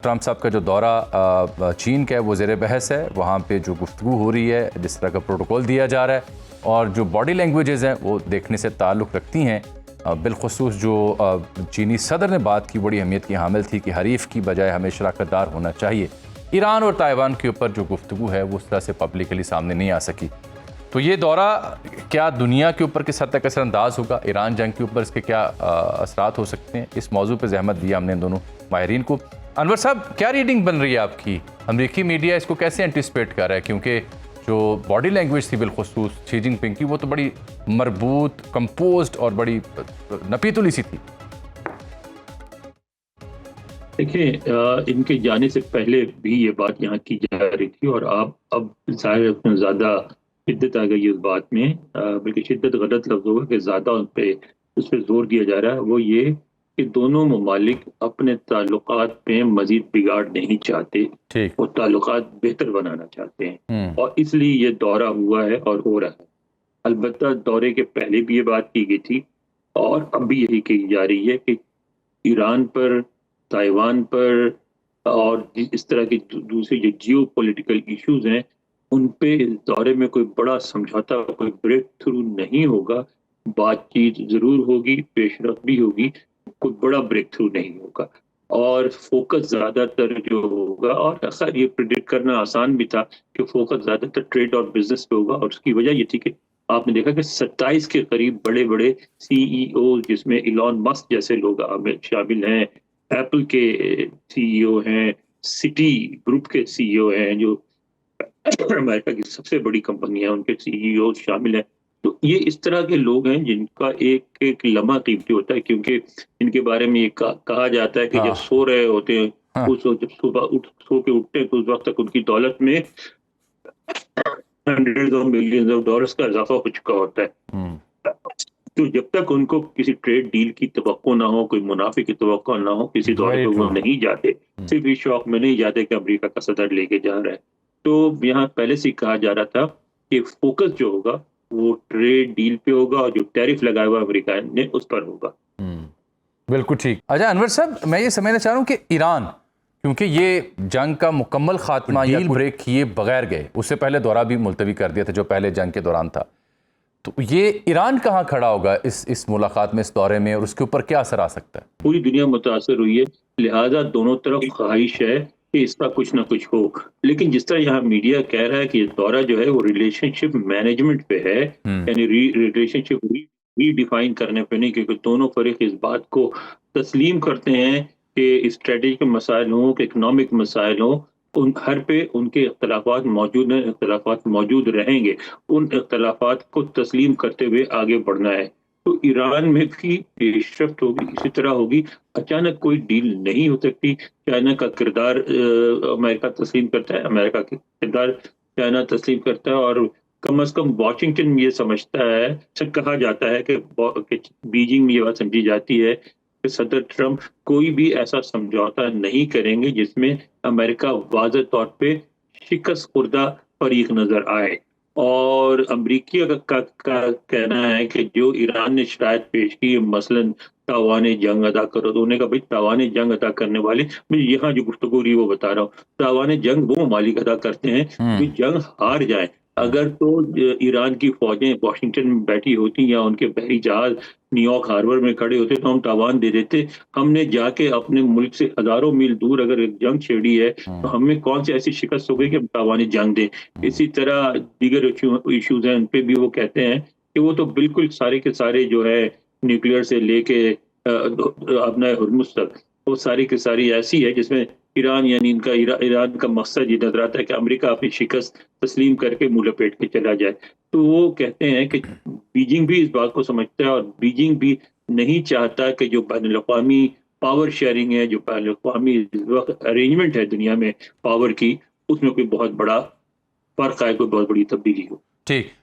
Trump साहब का जो दौरा चीन का है वो ज़ेर बहस है। वहाँ पे जो गुफ्तगू हो रही है, जिस तरह का प्रोटोकॉल दिया जा रहा है और जो बॉडी लैंग्वेजेज़ हैं वो देखने से ताल्लुक़ रखती हैं। बिलखुसूस जो चीनी सदर ने बात की, बड़ी अहमियत की हामिल थी कि हरीफ की बजाय हमें शराकतदार होना चाहिए। ईरान और ताइवान के ऊपर जो गुफ्तगू है वो उस तरह से पब्लिकली सामने नहीं आ सकी। तो ये दौरा क्या दुनिया के ऊपर किस हद तक असरअंदाज होगा, ईरान जंग के ऊपर इसके क्या असरात हो सकते हैं, इस मौजू पर जहमत दिया हमने दोनों माहिरीन को। अनवर साहब, क्या रीडिंग बन रही है आपकी? अमेरिकी मीडिया इसको कैसे एंटिसिपेट कर रहा है? क्योंकि जो बॉडी लैंग्वेज थी बिलखुसूस शी जिनपिंग की, वो तो बड़ी मरबूत, कंपोज्ड और बड़ी नपीतुली सी थी। देखिए, इनके जाने से पहले भी ये बात यहाँ की जा रही थी और अब ज़ाहिर ज़्यादा शिद्दत आ गई है उस बात में। बल्कि शिद्दत गलत लफ्ज़ होगा कि ज़्यादा उस पर जोर दिया जा रहा है। वो ये कि दोनों ममालिक अपने ताल्लुकात में मजीद बिगाड़ नहीं चाहते, वो ताल्लुकात बेहतर बनाना चाहते हैं और इसलिए ये दौरा हुआ है और हो रहा है। अलबत्ता दौरे के पहले भी ये बात की गई थी और अब भी यही कही जा रही है कि ईरान पर, ताइवान पर और इस तरह के दूसरे जो जियो पॉलिटिकल इश्यूज हैं, उन पे इस दौरे में कोई बड़ा समझौता, कोई ब्रेक थ्रू नहीं होगा। बातचीत ज़रूर होगी, पेशरफ भी होगी, कोई बड़ा ब्रेक थ्रू नहीं होगा और फोकस ज़्यादातर जो होगा, और अक्सर ये प्रिडिक्ट करना आसान भी था कि फोकस ज़्यादातर ट्रेड और बिजनेस पे होगा। और उसकी वजह ये थी कि आपने देखा कि 27 के करीब बड़े बड़े सीईओ, जिसमें इलॉन मस्क जैसे लोग शामिल हैं, एप्पल के सीईओ हैं, सिटी ग्रुप के सीईओ हैं, जो अमेरिका की सबसे बड़ी कंपनी है, उनके सीईओ शामिल हैं। तो ये इस तरह के लोग हैं जिनका एक एक लम्हा कीमती होता है, क्योंकि इनके बारे में ये कहा जाता है कि जब सो रहे होते हैं, उस वक्त जब सुबह सो के उठते हैं तो उस वक्त तक उनकी दौलत में hundreds of millions of dollars का इजाफा हो चुका होता है। तो जब तक उनको किसी ट्रेड डील की तवक्को ना हो, कोई मुनाफे की तवक्को ना हो, किसी दौरे पे वो नहीं जाते, सिर्फ इस शौक में नहीं जाते कि अमेरिका का सदर लेके जा रहा है। तो यहाँ पहले से कहा जा रहा था कि फोकस जो होगा वो ट्रेड डील पे होगा और जो टैरिफ लगाया हुआ अमेरिका ने उस पर होगा। बिल्कुल ठीक। अच्छा अनवर साहब, मैं ये समझना चाह रहा हूँ कि ईरान, क्योंकि ये जंग का मुकम्मल खात्मा डील ब्रेक किए बगैर गए, उससे पहले दौरा भी मुलतवी कर दिया था जो पहले जंग के दौरान था, तो ये ईरान कहाँ खड़ा होगा इस मुलाकात में, इस दौरे में, और उसके ऊपर क्या असर आ सकता है? पूरी दुनिया मुतासर हुई है, लिहाजा दोनों तरफ ख्वाहिश है कि इसका कुछ ना कुछ हो। लेकिन जिस तरह यहाँ मीडिया कह रहा है कि ये दौरा जो है वो रिलेशनशिप मैनेजमेंट पे है, यानी रिलेशनशिप रीडिफाइन करने पे नहीं, क्योंकि दोनों फरीक इस बात को तस्लीम करते हैं कि स्ट्रेटेजिक मसाइल हों, इकनॉमिक मसाइल हों, उन हर पे उनके इख्तलाफात मौजूद हैं, इख्तलाफात मौजूद रहेंगे। उन इख्तलाफात को तस्लीम करते हुए आगे बढ़ना है। तो ईरान में भी पेशरफ्त होगी, इसी तरह होगी। अचानक कोई डील नहीं हो सकती। चाइना का किरदार अमेरिका तस्लीम करता है, अमेरिका का किरदार चाइना तस्लीम करता है, और कम से कम वाशिंगटन ये समझता है, सब कहा जाता है कि बीजिंग में ये बात समझी जाती है कि सदर ट्रंप कोई भी ऐसा समझौता नहीं करेंगे जिसमें अमेरिका वाज़ेह तौर पे शिकस्त खुर्दा फरीक नजर आए। और अमरीकी का कहना है कि जो ईरान ने शरायत पेश की, मसलन तावाने जंग अदा करो, तो उन्होंने कहा भाई तावाने जंग अदा करने वाले, मैं यहाँ जो गुफ्तगू हो रही है वो बता रहा हूँ, तावाने जंग वो ममालिक अदा करते हैं जो जंग हार जाए। अगर तो ईरान की फौजें वाशिंगटन में बैठी होती या उनके बहरी जहाज न्यूयॉर्क हार्बर में खड़े होते तो हम तावान दे देते। हमने जाके अपने मुल्क से हजारों मील दूर अगर एक जंग छेड़ी है तो हमें कौन सी ऐसी शिकस्त हो गई कि हम तावानी जंग दें। इसी तरह दीगर इश्यूज हैं, उन पे भी वो कहते हैं कि वो तो बिल्कुल सारे के सारे जो है न्यूक्लियर से लेके अपना हुर्मुज तक, वो सारी की सारी ऐसी है जिसमें ईरान, यानी ईरान का मकसद ये नजर आता है कि अमेरिका अपनी शिकस्त तस्लीम करके मुंह लपेट के चला जाए। तो वो कहते हैं कि बीजिंग भी इस बात को समझता है और बीजिंग भी नहीं चाहता कि जो बैनुल अक़वामी पावर शेयरिंग है, जो बैनुल अक़वामी अरेंजमेंट है दुनिया में पावर की, उसमें कोई बहुत बड़ा फर्क आए, कोई बहुत बड़ी तब्दीली हो। ठीक।